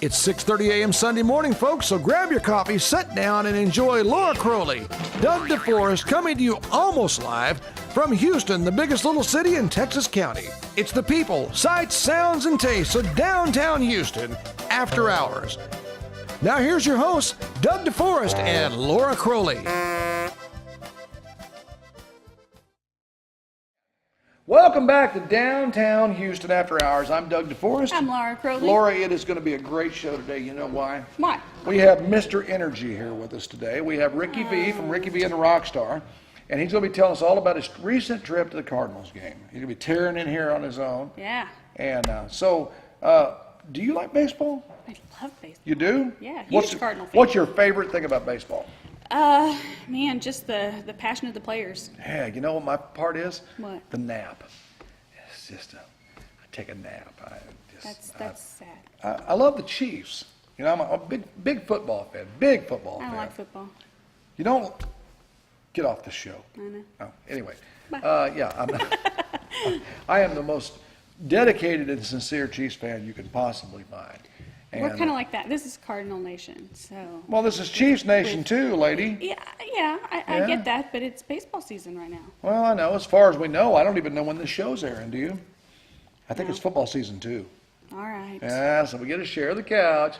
It's 6:30 a.m. Sunday morning, folks, so grab your coffee, sit down, and enjoy Laura Crowley, Doug DeForest, coming to you almost live from Houston, the biggest little city in Texas County. It's the people, sights, sounds, and tastes of downtown Houston after hours. Now here's your hosts, Doug DeForest and Laura Crowley. Welcome back to Downtown Houston After Hours. I'm Doug DeForest. I'm Laura Crowley. Laura, it is going to be a great show today. You know why? Why? We have Mr. Energy here with us today. We have Ricky V from Ricky V and the Rockstar, and he's going to be telling us all about his recent trip to the Cardinals game. He's going to be tearing in here on his own. Yeah. And do you like baseball? I love baseball. You do? Yeah, huge Cardinal fan. What's your favorite thing about baseball? Man, just the passion of the players. Yeah, you know what my part is? What? The nap. It's just I take a nap. That's sad. I love the Chiefs. You know, I'm a big football fan. Big football fan. I don't like football. You don't get off the show. I know. Oh, anyway, Bye. I am the most dedicated and sincere Chiefs fan you can possibly find. We're kind of like that. This is Cardinal Nation, so. Well, this is Chiefs Nation too, lady. Yeah, I get that, but it's baseball season right now. Well, I know. As far as we know, I don't even know when this show's airing. Do you? I think it's football season too. All right. Yeah, so we get to share the couch.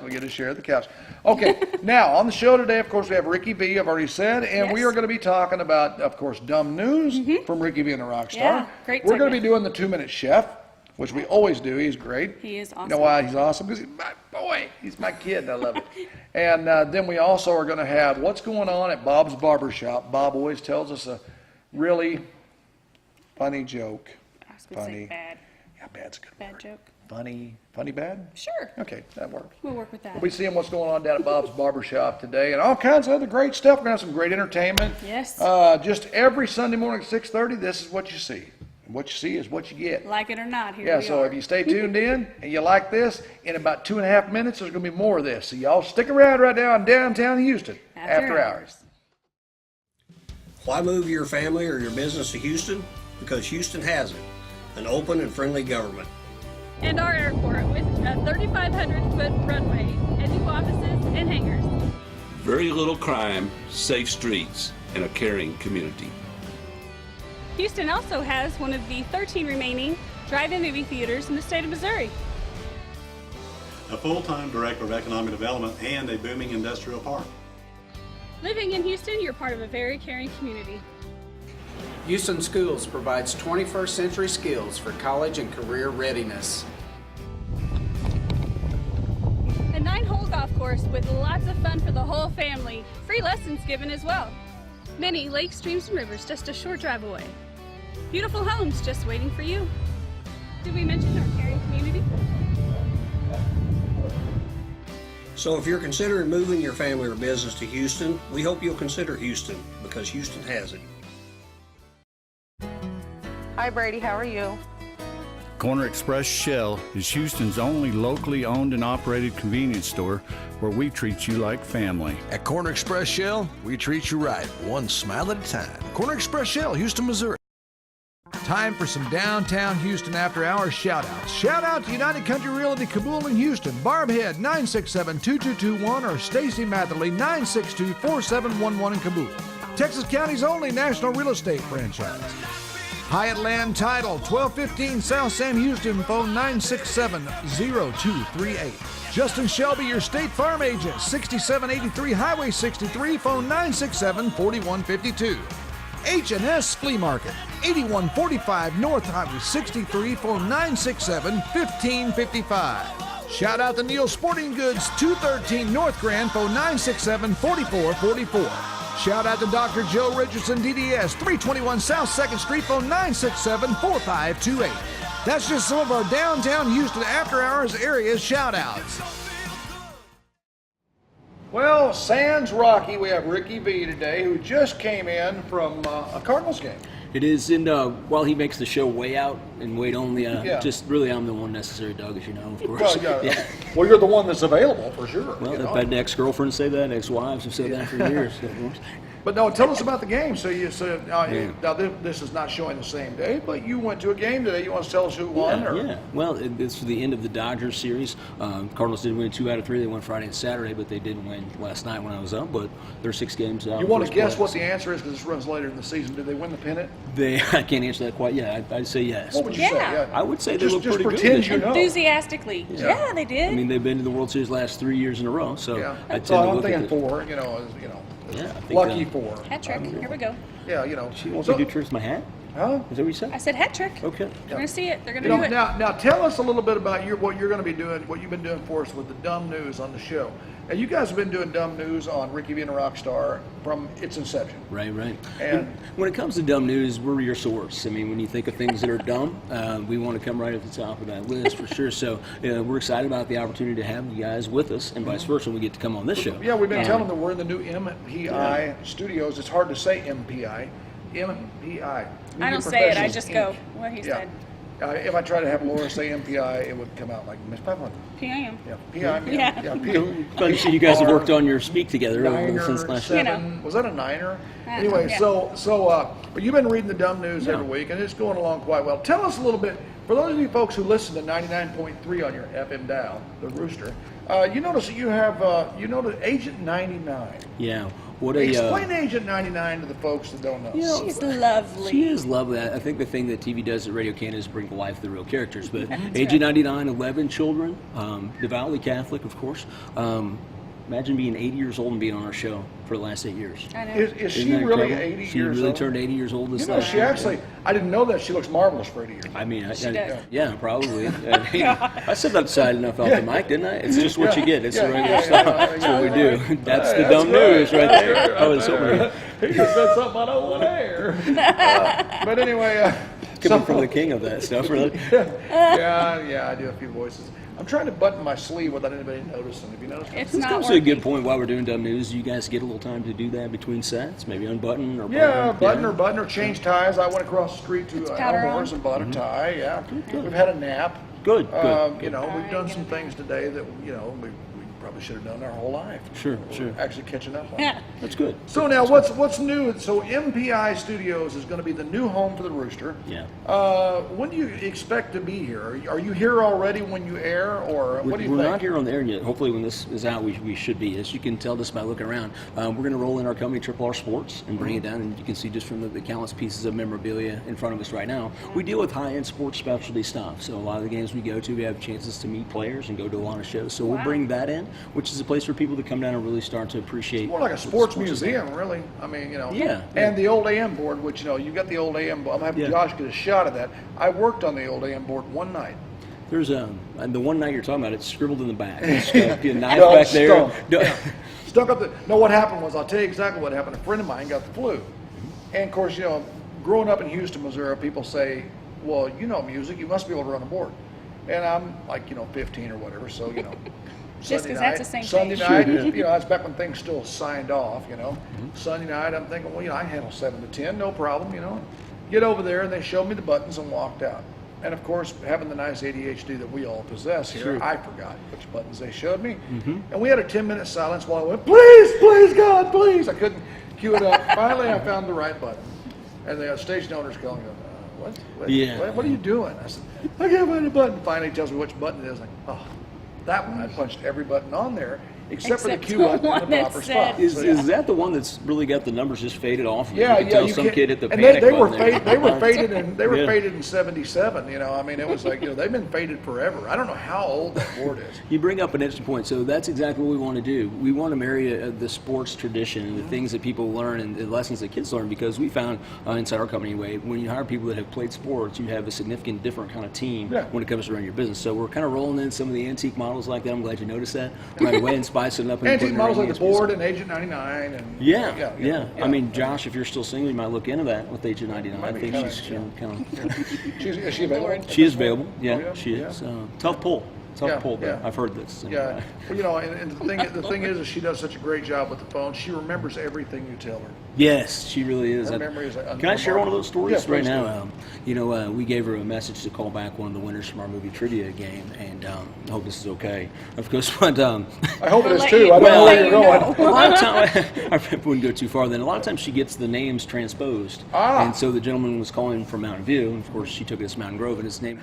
Okay, now on the show today, of course, we have Ricky V, I've already said, and we Yes. are going to be talking about, of course, dumb news from Ricky V and the Rockstar. Yeah, great We're going to segment. be doing the 2-Minute Chef, which we always do. He's great. He is awesome. You know why he's awesome? Because he's my boy. He's my kid, and I love it. And then we also are going to have what's going on at Bob's Barbershop. Bob always tells us a really funny joke. I was going to say bad. Yeah, bad's a good Bad word. joke. Funny bad? Sure. Okay, that works. We'll work with that. We'll be seeing what's going on down at Bob's Barbershop today and all kinds of other great stuff. We're going to have some great entertainment. Yes. Just every Sunday morning at 6:30, this is what you see. And what you see is what you get. Like it or not, here Yeah, we so are. if you stay tuned in and you like this, in about 2.5 minutes, there's going to be more of this. So y'all stick around right now in downtown Houston after hours. Why move your family or your business to Houston? Because Houston has it, an open and friendly government. And our airport with a 3,500-foot runway and new offices and hangars. Very little crime, safe streets, and a caring community. Houston also has one of the 13 remaining drive-in movie theaters in the state of Missouri. A full-time director of economic development and a booming industrial park. Living in Houston, you're part of a very caring community. Houston Schools provides 21st century skills for college and career readiness. A 9-hole golf course with lots of fun for the whole family. Free lessons given as well. Many lakes, streams, and rivers just a short drive away. Beautiful homes just waiting for you. Did we mention our caring community? So if you're considering moving your family or business to Houston, we hope you'll consider Houston, because Houston has it. Hi Brady, how are you? Corner Express Shell is Houston's only locally owned and operated convenience store where we treat you like family. At Corner Express Shell, we treat you right, one smile at a time. Corner Express Shell, Houston, Missouri. Time for some downtown Houston after hours shout-outs. Shout out to United Country Realty Kabul in Houston, Barb Head 967-2221 or Stacy Matherly 962-4711 in Kabul. Texas County's only national real estate franchise. Hyatt Land Title, 1215 South Sam Houston, phone 967-0238. Justin Shelby, your State Farm agent, 6783 Highway 63, phone 967-4152. H&S Flea Market, 8145 North Highway 63, phone 967-1555. Shout out to Neil Sporting Goods, 213 North Grand, phone 967-4444. Shout out to Dr. Joe Richardson, DDS, 321 South 2nd Street, phone 967-4528. That's just some of our downtown Houston after hours area shout outs. Well, Sans Rocky, we have Ricky V today, who just came in from a Cardinals game. It is, and while he makes the show way out and wait only, Yeah. just really I'm the one necessary, Doug, as you know, of course. Well, yeah. Well, you're the one that's available for sure. Well, you know. I've had ex-girlfriends say that, ex-wives have said that for years. But no, tell us about the game. So you said now this is not showing the same day, but you went to a game today. You want to tell us who won? Yeah. Well, it's the end of the Dodgers series. Cardinals did win 2 out of 3. They won Friday and Saturday, but they didn't win last night when I was up. But there's 6 games out. You want to guess what the answer is because this runs later in the season. Did they win the pennant? I can't answer that quite yet. I'd say yes. What would you say? Yeah. I would say they look pretty pretend good. you know. Enthusiastically. Yeah, they did. I mean, they've been to the World Series last 3 years in a row, so I tend so to I'm look thinking at 4. Yeah, I think lucky 4. Hat trick. Here we go. Yeah, She wants me to do tricks with my hat? Huh? Is that what you said? I said hat trick. Okay. They're going to see it. They're going to do it. Now tell us a little bit about what you're going to be doing, what you've been doing for us with the Dumb News on the show. And you guys have been doing Dumb News on Ricky Being a Rockstar from its inception. Right. And when it comes to dumb news, we're your source. I mean, when you think of things that are dumb, we want to come right at the top of that list for sure. So we're excited about the opportunity to have you guys with us, and vice versa, we get to come on this show. Yeah, we've been telling them we're in the new MPI studios. It's hard to say MPI. MPI. I don't say it. I just go what he said. If I try to have Laura say MPI, it would come out like Miss Peppermint. PIM. Yeah, PIM. Yeah, PIM. Fun to see you guys have worked on your speak together since last year. 7. Was that a 9er? Anyway, but you've been reading the Dumb News every week, and it's going along quite well. Tell us a little bit, for those of you folks who listen to 99.3 on your FM dial, the Rooster, you notice that you have, Agent 99. Yeah. Explain Agent 99 to the folks that don't know. She's lovely. She is lovely. I think the thing that TV does at Radio Canada is bring to life the real characters. But Agent 99, 11 children, devoutly Catholic, of course. Imagine being 80 years old and being on our show for the last 8 years. I know. Is she really 80 years old? She really turned 80 years old this last she year. actually, I didn't know that. She looks marvelous for 80 years. I mean, She does. yeah, probably. I said that side enough off the mic, didn't I? It's just what you get. It's the regular stuff. That's what we do. That's the dumb news right there. I was hoping. He just said something I don't want to hear. But anyway. Coming from the king of that stuff, really. Yeah, I do a few voices. I'm trying to button my sleeve without anybody noticing. Have you noticed? It's It's not also a working. good point while we're doing dumb news. You guys get a little time to do that between sets, maybe unbutton or button or change ties. I went across the street to Elmore's and bought a tie. Yeah, we've had a nap. Good. We've done some things today that we probably should have done our whole life. Sure. Actually catching up on. Yeah. That's good. So now, what's new? So MPI Studios is going to be the new home for the Rooster. Yeah. When do you expect to be here? Are you here already when you air, or what do you think? We're not here on the air yet. Hopefully, when this is out, we should be. As you can tell just by looking around, we're going to roll in our company, Triple R Sports, and bring it down. And you can see just from the countless pieces of memorabilia in front of us right now, we deal with high-end sports specialty stuff. So a lot of the games we go to, we have chances to meet players and go to a lot of shows. So we'll bring that in, which is a place for people to come down and really start to appreciate. It's more like a sports museum, really. I mean, Yeah. And the old AM board, which you got the old AM board. I'm having Josh get a shot of that. I worked on the old AM board one night. There's and the one night you're talking about, it's scribbled in the back. It's got a knife back there. Stuck up No, what happened was, I'll tell you exactly what happened. A friend of mine got the flu. And of course, growing up in Houston, Missouri, people say, well, you know music, you must be able to run a board. And I'm like, 15 or whatever, so, Just because that's the same Sunday thing. night, that's back when things still signed off, Sunday night, I'm thinking, well, I can handle 7 to 10, no problem, Get over there, and they showed me the buttons and walked out. And of course, having the nice ADHD that we all possess here, I forgot which buttons they showed me. And we had a 10-minute silence while I went, please, God, please. I couldn't cue it up. Finally, I found the right button. And the station owner's calling, what are you doing? I said, I can't find a button. Finally, he tells me which button it is. Like, oh, that one. I punched every button on there. Except for the cue button in the proper spot. Is that the one that's really got the numbers just faded off? Yeah, you can tell some kid hit the and panic they were button they were faded and they were faded in '77. I mean, it was like they've been faded forever. I don't know how old that board is. You bring up an interesting point. So that's exactly what we want to do. We want to marry the sports tradition and the things that people learn and the lessons that kids learn, because we found inside our company anyway, when you hire people that have played sports, you have a significant different kind of team when it comes to running your business. So we're kind of rolling in some of the antique models like that. I'm glad you noticed that right away and spicing it up. Antique models like the board and Agent 99 and yeah. I mean, Josh, if you're still single, you might look into that with Agent 99. I think she's kind of. Is she available? She is available. Yeah, she is. Tough pull. Self-pulled. Yeah. I've heard this. Yeah, well, and the thing is she does such a great job with the phone. She remembers everything you tell her. Yes, she really is. Her memory is Can I share one of those stories yes, right please now? We gave her a message to call back one of the winners from our movie trivia game, and I hope this is okay. Of course, but I hope it is too. I don't know where you're going. A lot of times, I wouldn't go too far. Then a lot of times she gets the names transposed, and so the gentleman was calling from Mountain View, and of course she took it as Mountain Grove, and his name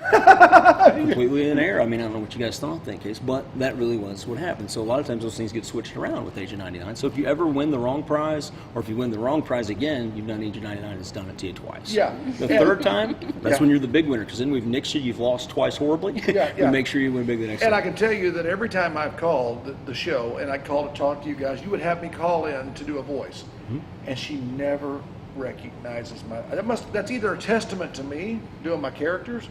completely in error. I mean, I don't know what you guys thought in that case, but that really was what happened. So a lot of times those things get switched around with Agent 99. So if you ever win the wrong prize, or if you win the wrong prize again, you've done Agent 99 has done it to you twice. Yeah. The third time, that's when you're the big winner, because then we've nixed you. You've lost twice horribly. We make sure you win big the next time. And I can tell you that every time I've called the show and I called to talk to you guys, you would have me call in to do a voice, and she never recognizes my. That's either a testament to me doing my characters,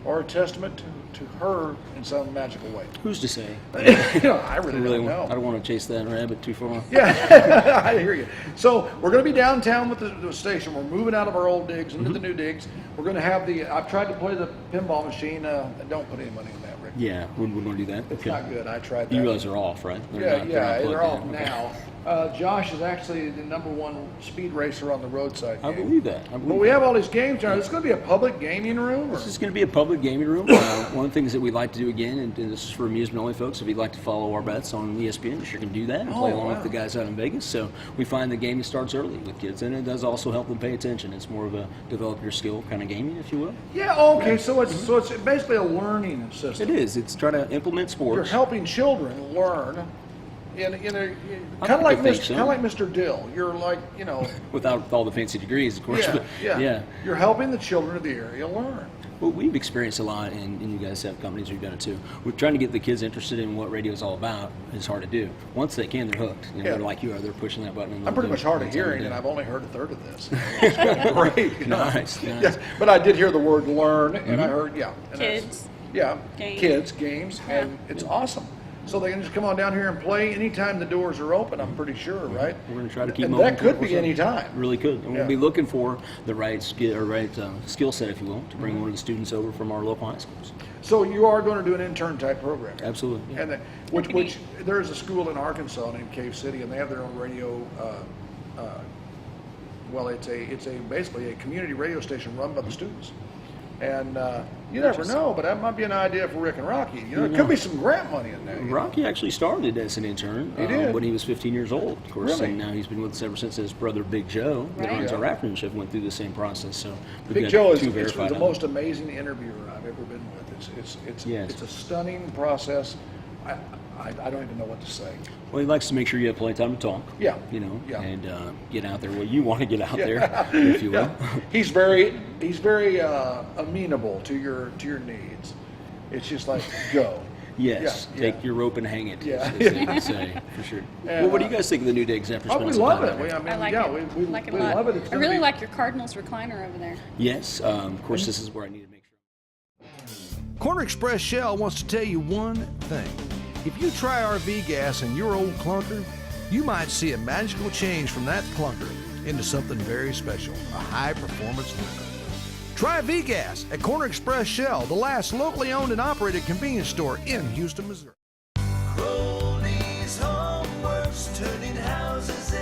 or a testament to her in some magical way. Who's to say? I really don't know. I don't want to chase that rabbit too far. Yeah, I hear you. So we're going to be downtown with the station. We're moving out of our old digs into the new digs. We're going to have I've tried to play the pinball machine. Don't put any money in that, Rick. Yeah, we're going to do that. It's not good. I tried that. You guys are off, right? They're off now. Josh is actually the #1 speed racer on the roadside game. I believe that. But we have all these games now. Is this going to be a public gaming room? This is going to be a public gaming room. One of the things that we'd like to do again, and this is for amusement only folks, if you'd like to follow our bets on ESPN, you sure can do that and play along with the guys out in Vegas. So we find the gaming starts early with kids, and it does also help them pay attention. It's more of a develop your skill kind of gaming, if you will. Yeah, okay. So it's basically a learning system. It is. It's trying to implement sports. You're helping children learn. Kind of like Mr. Dill. You're like, without all the fancy degrees, of course. Yeah. You're helping the children of the area learn. Well, we've experienced a lot, and you guys have companies who've done it too. We're trying to get the kids interested in what radio is all about. It's hard to do. Once they can, they're hooked. They're like you are. They're pushing that button. And I'm pretty much hard of hearing, and I've only heard a third of this. It's great. Nice. Yeah, but I did hear the word learn, and I heard, Kids. Games. Kids, games, and it's awesome. So they can just come on down here and play anytime the doors are open, I'm pretty sure, right? We're going to try to keep and them that could be any time. Really could. And we'll be looking for the right skill set, if you will, to bring one of the students over from our local high schools. So you are going to do an intern type program? Absolutely. Yeah. And which there's a school in Arkansas named Cave City, and they have their own radio. It's basically a community radio station run by the students. And you never know, but that might be an idea for Rick and Rocky. There could be some grant money in there. Rocky actually started as an intern when he was 15 years old, of course, and now he's been with us ever since. His brother Big Joe, that runs our afternoon shift, went through the same process. So Big Joe is the most amazing interviewer I've ever been with. It's a stunning process. I don't even know what to say. Well, he likes to make sure you have plenty of time to talk. Yeah. And get out there. Well, you want to get out there, if you will. He's very amenable to your needs. It's just like go. Yes. Take your rope and hang it. Yeah. As they would say, for sure. Well, what do you guys think of the new digs after spending some time? We love it. I like it. We like it a love lot. it. I really like your Cardinals recliner over there. Yes. Of course, this is where I need to make sure. Corner Express Shell wants to tell you one thing. If you try our V-Gas in your old clunker, you might see a magical change from that clunker into something very special, a high-performance winner. Try V-Gas at Corner Express Shell, the last locally owned and operated convenience store in Houston, Missouri.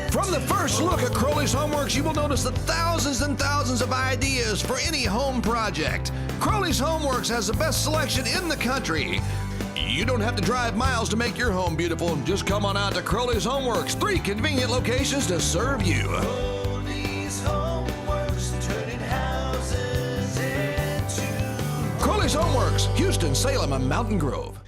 From the first look at Crowley's Homeworks, you will notice the thousands and thousands of ideas for any home project. Crowley's Homeworks has the best selection in the country. You don't have to drive miles to make your home beautiful. Just come on out to Crowley's Homeworks. 3 convenient locations to serve you. Crowley's Homeworks, turning houses into... Crowley's Homeworks, Houston, Salem, and Mountain Grove.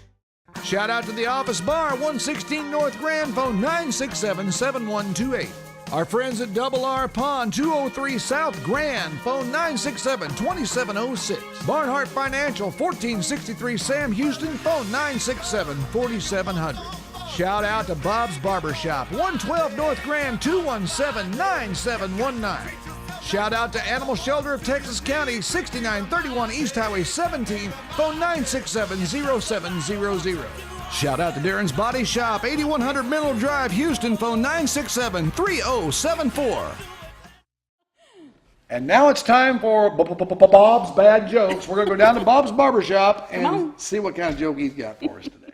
Shout out to the Office Bar, 116 North Grand, phone 967-7128. Our friends at Double R Pond, 203 South Grand, phone 967-2706. Barnhart Financial, 1463 Sam Houston, phone 967-4700. Shout out to Bob's Barbershop, 112 North Grand, 217-9719. Shout out to Animal Shelter of Texas County, 6931 East Highway 17, phone 967-0700. Shout out to Darren's Body Shop, 8100 Mineral Drive, Houston, phone 967-3074. And now it's time for Bob's Bad Jokes. We're going to go down to Bob's Barbershop and see what kind of joke he's got for us today.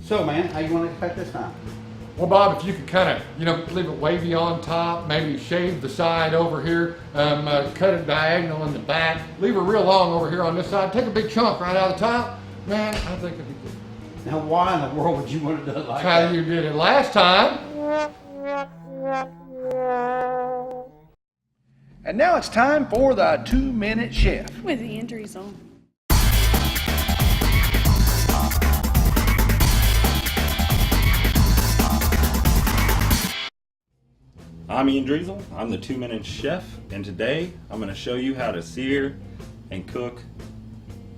So, man, how you want to cut this time? Well, Bob, if you could kind of, leave it wavy on top, maybe shave the side over here, cut it diagonal in the back, leave it real long over here on this side, take a big chunk right out of the top, man, I think it'd be good. Now, why in the world would you want to do it like How that? you did it last time. And now it's time for the 2-Minute Chef. With Ian Driesel. I'm Ian Driesel, I'm the 2-Minute Chef, and today I'm going to show you how to sear and cook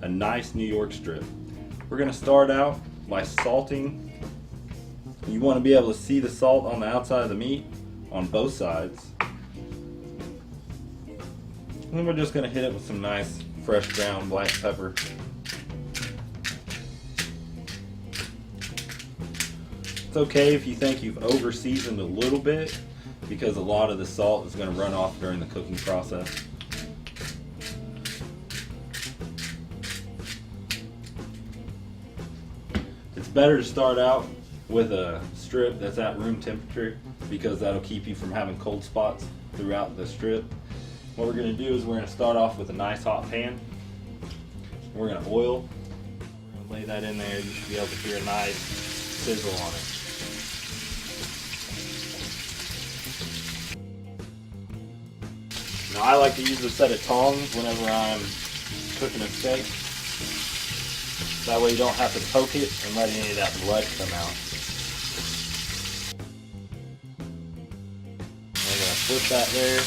a nice New York strip. We're going to start out by salting. You want to be able to see the salt on the outside of the meat on both sides. And then we're just going to hit it with some nice fresh ground black pepper. It's okay if you think you've over seasoned a little bit, because a lot of the salt is going to run off during the cooking process. It's better to start out with a strip that's at room temperature, because that'll keep you from having cold spots throughout the strip. What we're going to do is we're going to start off with a nice hot pan. We're going to oil. We're going to lay that in there. You should be able to hear a nice sizzle on it. Now I like to use a set of tongs whenever I'm cooking a steak. That way you don't have to poke it and let any of that blood come out. I'm going to flip that there.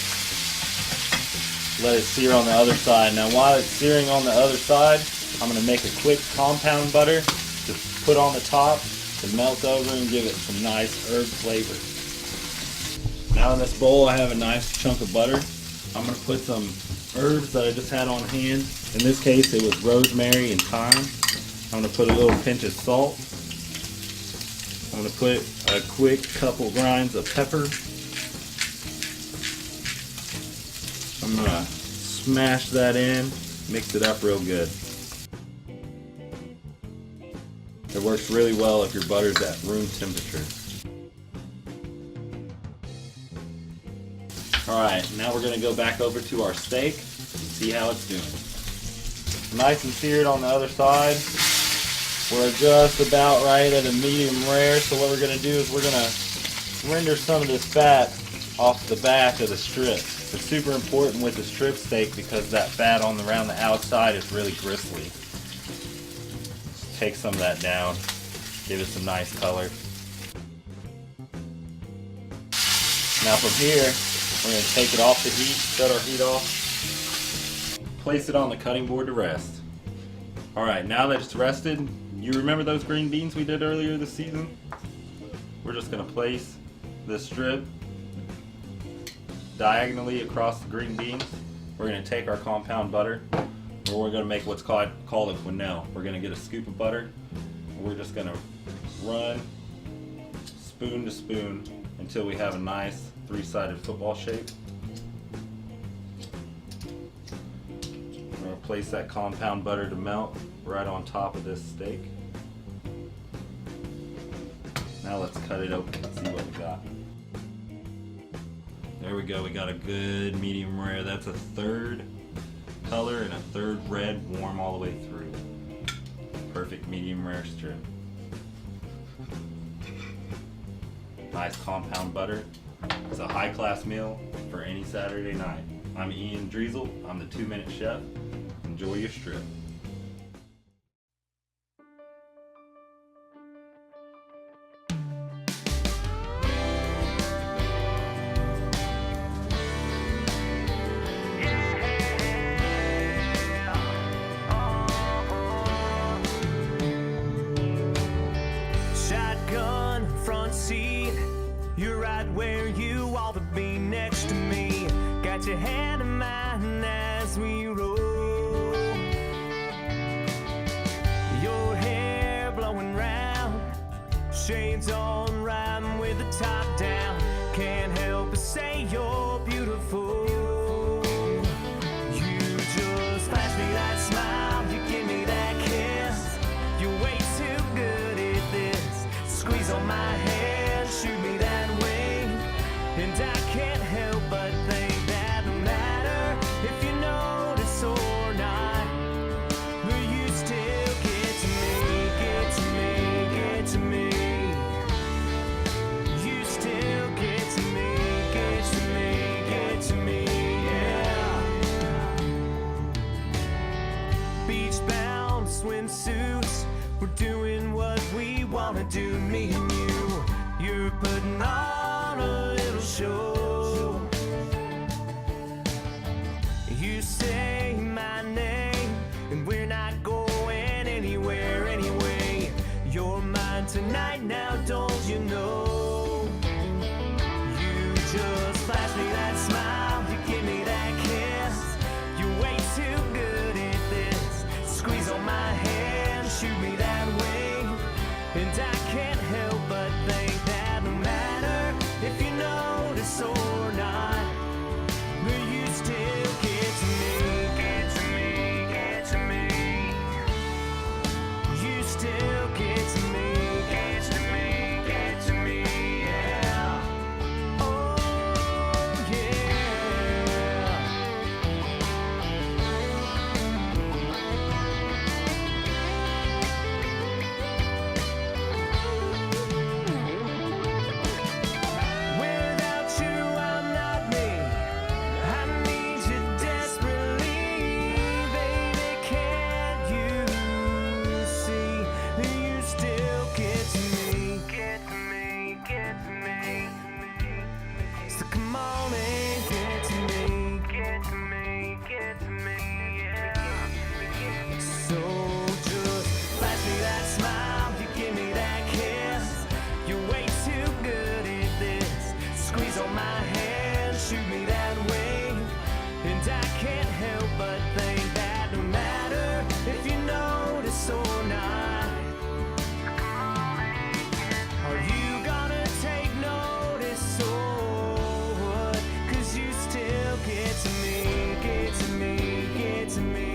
Let it sear on the other side. Now while it's searing on the other side, I'm going to make a quick compound butter to put on the top to melt over and give it some nice herb flavor. Now in this bowl I have a nice chunk of butter. I'm going to put some herbs that I just had on hand. In this case it was rosemary and thyme. I'm going to put a little pinch of salt. I'm going to put a quick couple grinds of pepper. I'm going to smash that in, mix it up real good. It works really well if your butter's at room temperature. Alright, now we're going to go back over to our steak and see how it's doing. Nice and seared on the other side. We're just about right at a medium rare, so what we're going to do is we're going to render some of this fat off the back of the strip. It's super important with the strip steak because that fat around the outside is really gristly. Just take some of that down, give it some nice color. Now from here, we're going to take it off the heat, shut our heat off, place it on the cutting board to rest. Alright, now that it's rested, you remember those green beans we did earlier this season? We're just going to place this strip diagonally across the green beans. We're going to take our compound butter, and we're going to make what's called a quenelle. We're going to get a scoop of butter, and we're just going to run spoon to spoon until we have a nice three-sided football shape. We're going to place that compound butter to melt right on top of this steak. Now let's cut it open and see what we got. There we go, we got a good medium rare. That's a third color and a third red, warm all the way through. Perfect medium rare strip. Nice compound butter. It's a high class meal for any Saturday night. I'm Ian Driesel, I'm the 2-Minute Chef. Enjoy your strip. Shotgun front seat, you're right where you ought to be next to me. Got your hand in mine as we roll. You're shades on, riding with the top down. Can't help but say you're beautiful. You just flash me that smile, you give me that kiss. You're way too good at this. Squeeze on my hand, shoot me that way, and I can't help but think that no matter if you notice or not, but you still get to me, get to me, get to me. You still get to me, get to me, get to me, yeah. Beach bound swimsuits, we're doing what we wanna do, me and you. You're putting on a little show. You say my name, and we're not going anywhere anyway. You're mine tonight now, don't you know? You just flash me that smile, you give me that kiss. You're way too good at this. Squeeze on my hand, shoot me that way, and I can't help but think that no matter if you notice or not, but you still get to me, get to me, get to me. You still get to me, get to me, get to me, yeah. Oh, yeah. Without you, I'm not me. I need you desperately, baby. Can't you see that you still get to me, get to me, get to me? So come on and get to me, get to me, get to me, yeah. So just flash me that smile, you give me that kiss. You're way too good at this. Squeeze on my hand, shoot me that way, and I can't help but think that no matter if you notice or not, are you gonna take notice or what? 'Cause you still get to me, get to me, get to me.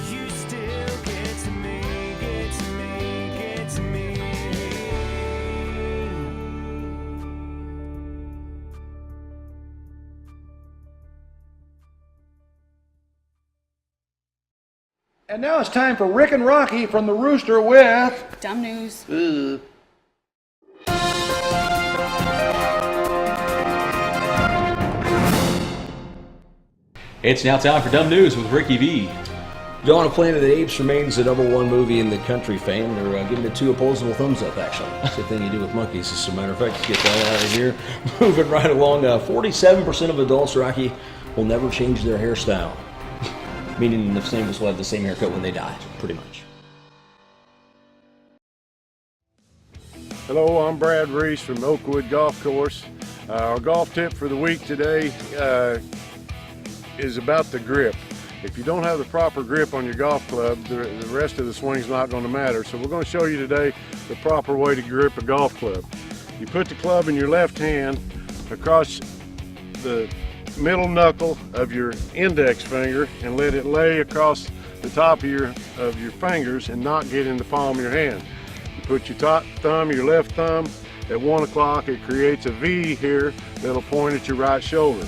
You still get to me, get to me, get to me. And now it's time for Rick and Rocky from the Rooster with Dumb news. It's now time for Dumb News with Ricky V. Dawn of Planet of the Apes remains the #1 movie in the country, fam. They're giving it 2 opposable thumbs up, actually. Same thing you do with monkeys, as a matter of fact. Get that out of here. Moving right along, 47% of adults, Rocky, will never change their hairstyle. Meaning the same will have the same haircut when they die, pretty much. Hello, I'm Brad Reese from Oakwood Golf Course. Our golf tip for the week today is about the grip. If you don't have the proper grip on your golf club, the rest of the swing's not going to matter. So we're going to show you today the proper way to grip a golf club. You put the club in your left hand across the middle knuckle of your index finger and let it lay across the top of your fingers and not get in the palm of your hand. You put your top thumb, your left thumb at 1 o'clock. It creates a V here that'll point at your right shoulder.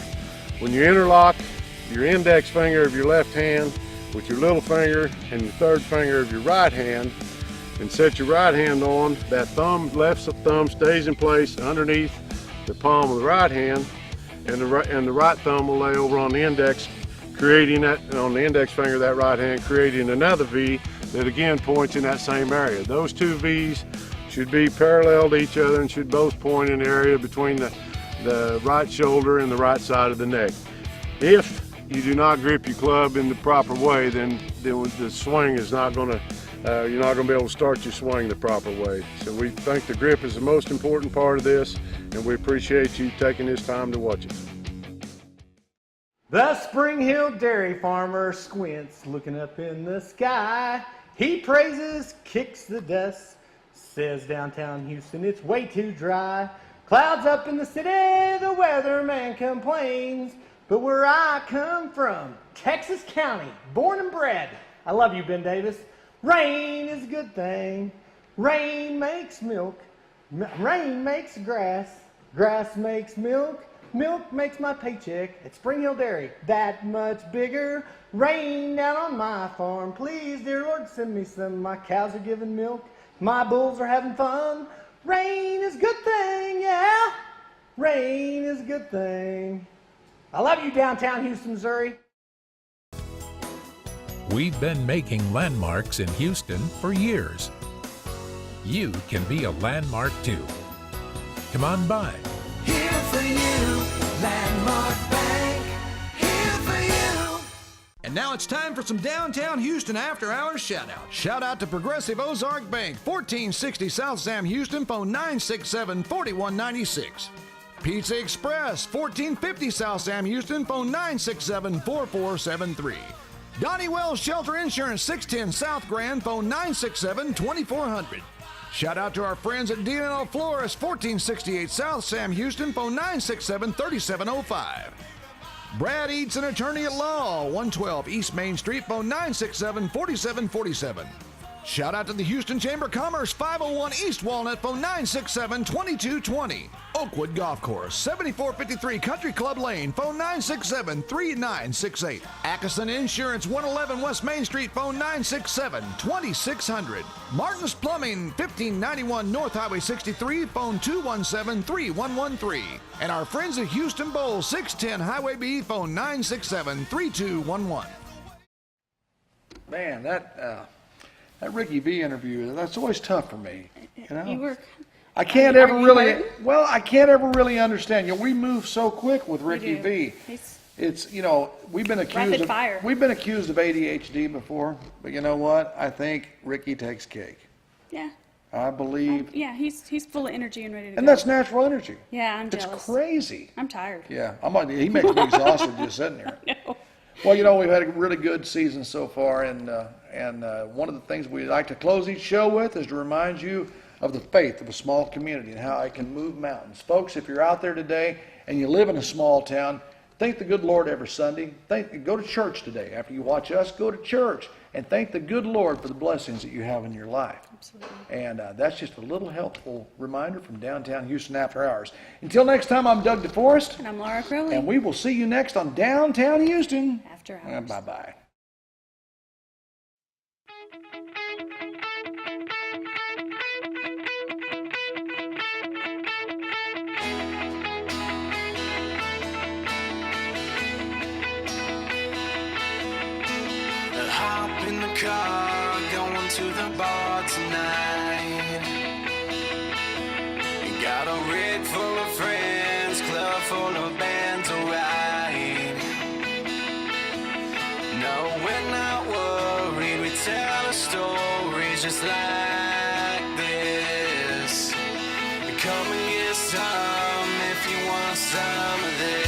When you interlock your index finger of your left hand with your little finger and your third finger of your right hand and set your right hand on, that left thumb stays in place underneath the palm of the right hand, and the right thumb will lay over on the index, creating that, on the index finger of that right hand, creating another V that again points in that same area. Those two V's should be parallel to each other and should both point in the area between the right shoulder and the right side of the neck. If you do not grip your club in the proper way, then the swing is not going to, you're not going to be able to start your swing the proper way. So we think the grip is the most important part of this, and we appreciate you taking this time to watch it. The Spring Hill dairy farmer squints, looking up in the sky. He praises, kicks the dust, Says downtown Houston, it's way too dry. Clouds up in the city, the weatherman complains. But where I come from, Texas County, born and bred, I love you, Ben Davis. Rain is a good thing. Rain makes milk. Rain makes grass. Grass makes milk. Milk makes my paycheck at Spring Hill Dairy that much bigger. Rain down on my farm. Please, dear Lord, send me some. My cows are giving milk. My bulls are having fun. Rain is a good thing, yeah. Rain is a good thing. I love you, downtown Houston, Missouri. We've been making landmarks in Houston for years. You can be a landmark too. Come on by. Here for you, Landmark Bank. Here for you. And now it's time for some downtown Houston after hours shout out. Shout out to Progressive Ozark Bank, 1460 South Sam Houston, phone 967-4196. Pizza Express, 1450 South Sam Houston, phone 967-4473. Donnie Wells Shelter Insurance, 610 South Grand, phone 967-2400. Shout out to our friends at D&L Florist, 1468 South Sam Houston, phone 967-3705. Brad Eats, an attorney at law, 112 East Main Street, phone 967-4747. Shout out to the Houston Chamber of Commerce, 501 East Walnut, phone 967-2220. Oakwood Golf Course, 7453 Country Club Lane, phone 967-3968. Atkinson Insurance, 111 West Main Street, phone 967-2600. Martin's Plumbing, 1591 North Highway 63, phone 217-3113. And our friends at Houston Bowl, 610 Highway B, phone 967-3211. Man, that Ricky V interview, that's always tough for me. You know? I can't ever really understand. You know, we move so quick with Ricky V. It's, you know, we've been accused of ADHD before, but you know what? I think Ricky takes cake. Yeah. I believe. Yeah, he's full of energy and ready to go. And that's natural energy. Yeah, I'm jealous. It's crazy. I'm tired. Yeah, he makes me exhausted just sitting there. No. Well, you know, we've had a really good season so far, and one of the things we like to close each show with is to remind you of the faith of a small community and how it can move mountains. Folks, if you're out there today and you live in a small town, thank the good Lord every Sunday. Go to church today. After you watch us, go to church and thank the good Lord for the blessings that you have in your life. Absolutely. And that's just a little helpful reminder from downtown Houston After Hours. Until next time, I'm Doug DeForest. And I'm Laura Crowley. And we will see you next on Downtown Houston After Hours. Bye-bye. Hop in the car, going to the bar tonight. You got a rig full of friends, club full of bands, alright. No, we're not worried, we tell our stories just like this. Come and get some if you want some of this.